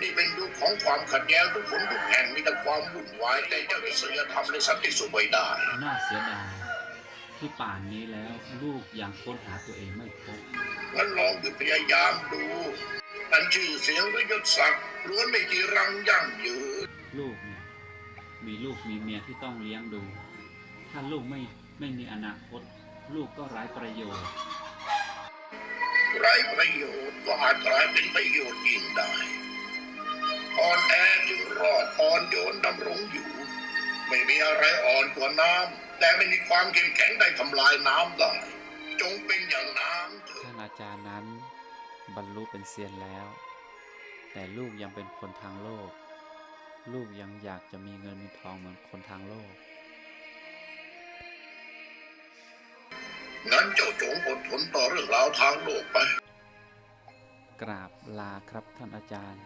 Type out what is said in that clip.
นี่เป็นยุคของความขัดแย้งทุกคนทุกแห่งมีแต่ความวุ่นวายแต่เจ้าจะศีลธรรมและสันติสุขไม่ได้น่าเสียดายที่ป่านนี้แล้วลูกยังค้นหาตัวเองไม่พบงั้นลองหยุดพยายามดูอันชื่อเสียงหรือยศศักดิ์ล้วนไม่จีรังยั่งยืนลูกเนี่ยมีลูกมีเมียที่ต้องเลี้ยงดู ถ้าลูกไม่มีอนาคต ลูกก็ไร้ประโยชน์ไร้ประโยชน์ก็อาจกลายเป็นประโยชน์ยิ่งได้อ่อนแอจึงรอดอ่อนโยนดำรงอยู่ไม่มีอะไรอ่อนกว่าน้ำแต่ไม่มีความเข้มแข็งได้ทำลายน้ำได้จงเป็นอย่างน้ำเถิดท่านอาจารย์นั้นบรรลุเป็นเซียนแล้วแต่ลูกยังเป็นคนทางโลกลูกยังอยากจะมีเงินมีทองเหมือนคนทางโลกงั้นเจ้าจงอดทนต่อเรื่องราวทางโลกไปกราบลาครับท่านอาจารย์